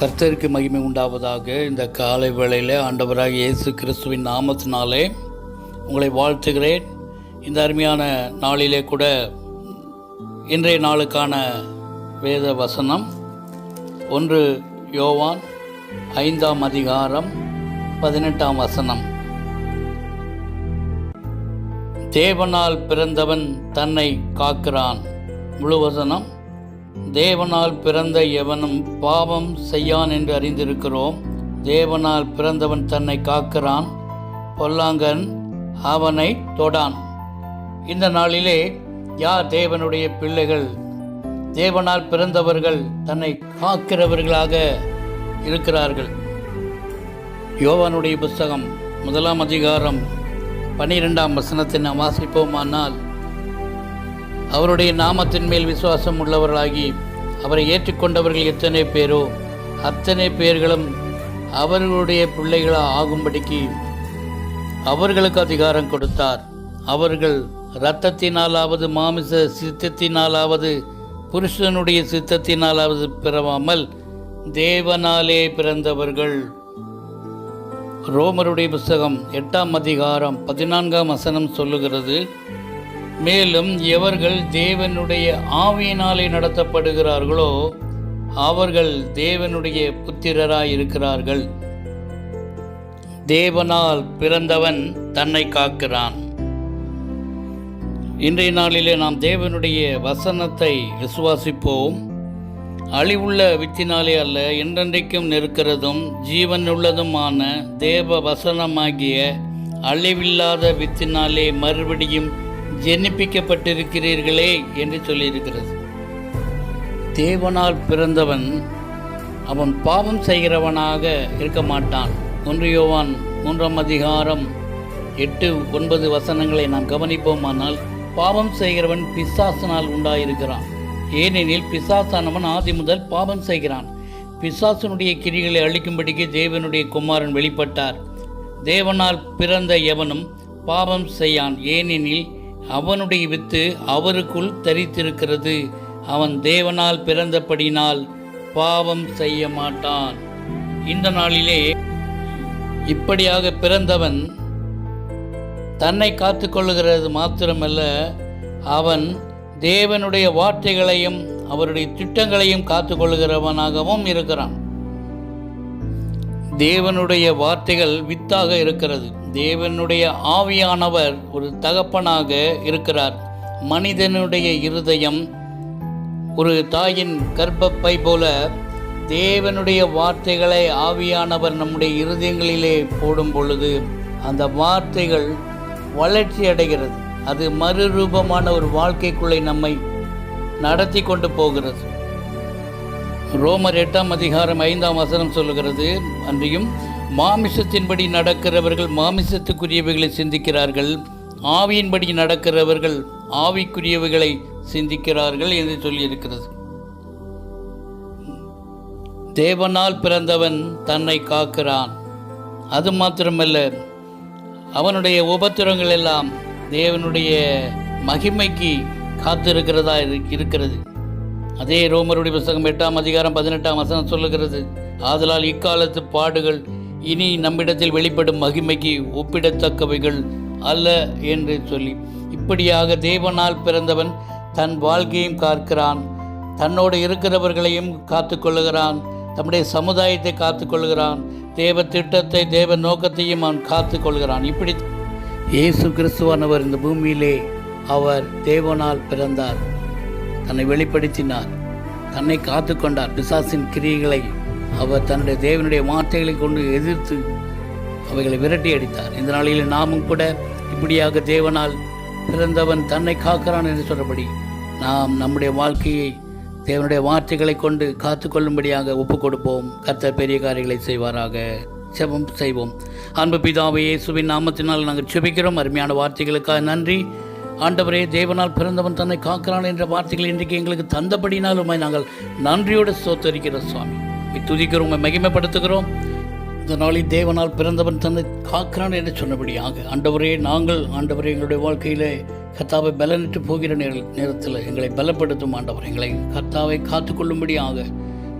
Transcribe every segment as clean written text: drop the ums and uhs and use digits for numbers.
கர்த்தருக்கு மகிமை உண்டாவதாக. இந்த காலை வேளையில் ஆண்டவராக இயேசு கிறிஸ்துவின் நாமத்தினாலே உங்களை வாழ்த்துகிறேன். இந்த அருமையான நாளிலே கூட இன்றைய நாளுக்கான வேத வசனம் 1 யோவான் 5ஆம் அதிகாரம் 18ஆம் வசனம். தேவனால் பிறந்தவன் தன்னை காக்கிறான். முழு வசனம். தேவனால் பிறந்த எவனும் பாவம் செய்யான் என்று அறிந்திருக்கிறோம். தேவனால் பிறந்தவன் தன்னை காக்கிறான், பொல்லாங்கன் அவனை தொடான். இந்த நாளிலே யார் தேவனுடைய பிள்ளைகள், தேவனால் பிறந்தவர்கள், தன்னை காக்கிறவர்களாக இருக்கிறார்கள்? யோவானுடைய புஸ்தகம் 1ஆம் அதிகாரம் 12ஆம் வசனத்தை நாம் வாசிப்போமானால், அவருடைய நாமத்தின் மேல் விசுவாசம் உள்ளவர்களாகி அவரை ஏற்றுக்கொண்டவர்கள் எத்தனை பேரோ அத்தனை பேர்களும் அவர்களுடைய பிள்ளைகளாக ஆகும்படிக்கு அவர்களுக்கு அதிகாரம் கொடுத்தார். அவர்கள் இரத்தத்தினாலாவது மாமிச சித்தத்தினாலாவது புருஷனுடைய சித்தத்தினாலாவது பிறவாமல் தேவனாலே பிறந்தவர்கள். ரோமருடைய புஸ்தகம் 8ஆம் அதிகாரம் 14ஆம் வசனம் சொல்லுகிறது, மேலும் எவர்கள் தேவனுடைய ஆவியினாலே நடத்தப்படுகிறார்களோ அவர்கள் தேவனுடைய புத்திரராய் இருக்கிறார்கள். தேவனால் பிறந்தவன் தன்னை காக்கிறான். இன்றைய நாளிலே நாம் தேவனுடைய வசனத்தை விசுவாசிப்போம். அழிவுள்ள வித்தினாலே அல்ல, என்றென்றைக்கும் நிற்கிறதும் ஜீவனுள்ளதுமான தேவ வசனமாகிய அழிவில்லாத வித்தினாலே மறுபடியும் ஜெனிப்பிக்கப்பட்டிருக்கிறீர்களே என்று சொல்லியிருக்கிறது. தேவனால் பிறந்தவன் அவன் பாவம் செய்கிறவனாக இருக்க மாட்டான். 1 யோவான் 3ஆம் அதிகாரம் 8-9 வசனங்களை நாம் கவனிப்போமானால், பாவம் செய்கிறவன் பிசாசினால் உண்டாயிருக்கிறான். ஏனெனில் பிசாசானவன் ஆதி முதல் பாவம் செய்கிறான். பிசாசனுடைய கிரிகளை அழிக்கும்படிக்கு தேவனுடைய குமாரன் வெளிப்பட்டார். தேவனால் பிறந்த எவனும் பாவம் செய்யான், ஏனெனில் அவனுடைய வித்து அவருக்குள் தரித்திருக்கிறது. அவன் தேவனால் பிறந்தபடினால் பாவம் செய்ய மாட்டான். இந்த நாளிலே இப்படியாக பிறந்தவன் தன்னை காத்து கொள்ளுகிறது மாத்திரமல்ல, அவன் தேவனுடைய வார்த்தைகளையும் அவருடைய திட்டங்களையும் காத்து கொள்ளுகிறவனாகவும் இருக்கிறான். தேவனுடைய வார்த்தைகள் வித்தாக இருக்கிறது. தேவனுடைய ஆவியானவர் ஒரு தகப்பனாக இருக்கிறார். மனிதனுடைய இருதயம் ஒரு தாயின் கர்ப்பப்பை போல தேவனுடைய வார்த்தைகளை ஆவியானவர் நம்முடைய இருதயங்களிலே போடும் பொழுது அந்த வார்த்தைகள் வளர்ச்சி அடைகிறது. அது மறுரூபமான ஒரு வாழ்க்கைக்குள்ளே நம்மை நடத்தி கொண்டு போகிறது. ரோமர் 8ஆம் அதிகாரம் 5ஆம் வசனம் சொல்லுகிறது, அன்றியும் மாமிசத்தின்படி நடக்கிறவர்கள் மாமிசத்துக்குரியவைகளை சிந்திக்கிறார்கள், ஆவியின்படி நடக்கிறவர்கள் ஆவிக்குரியவைகளை சிந்திக்கிறார்கள் என்று சொல்லியிருக்கிறது. தேவனால் பிறந்தவன் தன்னை காக்கிறான். அது மாத்திரமல்ல, அவனுடைய உபத்திரங்கள் எல்லாம் தேவனுடைய மகிமைக்கு காத்திருக்கிறதா இருக்கிறது. அதே ரோமருடைய புஸ்தகம் 8ஆம் அதிகாரம் 18ஆம் வசனம் சொல்லுகிறது, ஆதலால் இக்காலத்து பாடுகள் இனி நம்மிடத்தில் வெளிப்படும் மகிமைக்கு ஒப்பிடத்தக்கவைகள் அல்ல என்று சொல்லி, இப்படியாக தேவனால் பிறந்தவன் தன் வாழ்க்கையும் காக்கிறான், தன்னோடு இருக்கிறவர்களையும் காத்து கொள்ளுகிறான், தம்முடைய சமுதாயத்தை காத்து கொள்கிறான், தேவ திட்டத்தை தேவ நோக்கத்தையும் அவன் காத்து கொள்கிறான். இப்படி இயேசு கிறிஸ்துவானவர் இந்த பூமியிலே அவர் தேவனால் பிறந்தார், தன்னை வெளிப்படுத்தினார், தன்னை காத்து கொண்டார். பிசாசின் கிரியைகளை அவர் தன்னுடைய தேவனுடைய வார்த்தைகளை கொண்டு எதிர்த்து அவைகளை விரட்டி அடித்தார். இந்த நாளில் நாமும் கூட இப்படியாக தேவனால் பிறந்தவன் தன்னை காக்கிறான் என்று சொல்றபடி நாம் நம்முடைய வாழ்க்கையை தேவனுடைய வார்த்தைகளை கொண்டு காத்து கொள்ளும்படியாக ஒப்புக் கொடுப்போம். கர்த்தர் பெரிய காரியங்களை செய்வாராக. ஜெபம் செய்வோம். அன்பு பிதாவே, இயேசுவின் நாமத்தினால் நாங்கள் ஜெபிக்கிறோம். அருமையான வார்த்தைகளுக்காக நன்றி ஆண்டவரே. தேவனால் பிறந்தவன் தன்னை காக்கிறான் என்ற வார்த்தைகள் இன்றைக்கு எங்களுக்கு தந்தபடினாலும் நாங்கள் நன்றியோடு ஸ்தோத்தரிக்கிறோம் சுவாமி. துதிக்கிறோம், மகிமைப்படுத்துகிறோம். இந்த நாளில் தேவனால் பிறந்தவன் தன்னை காக்கிறான் என்று சொன்னபடியாக ஆண்டவரே, நாங்கள் ஆண்டவரே எங்களுடைய வாழ்க்கையில் கர்த்தாவை பலனிட்டு போகிற நேரத்தில் எங்களை பலப்படுத்தும் ஆண்டவர். எங்களை கர்த்தாவை காத்துக்கொள்ளும்படியாக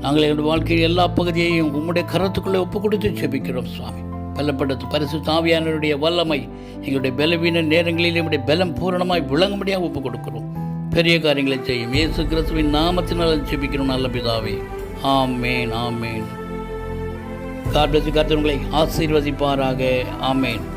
நாங்கள் எங்களுடைய வாழ்க்கையில் எல்லா பகுதியையும் உம்முடைய கரத்துக்குள்ளே ஒப்பு கொடுத்து ஜெபிக்கிறோம் சுவாமி. பலப்படுத்து பரிசுத்த ஆவியானவருடைய வல்லமை எங்களுடைய பலவீன நேரங்களில் நம்முடைய பலம் பூரணமாய் விளங்கும்படியாக ஒப்பு கொடுக்கிறோம். பெரிய காரியங்களை செய்யும் இயேசு கிறிஸ்துவின் நாமத்தினால் ஜெபிக்கிறோம் நல்ல பிதாவே. ஆமேன் ஆமேன். கர்த்தர் உங்களை ஆசீர்வதிப்பாராக. ஆமேன்.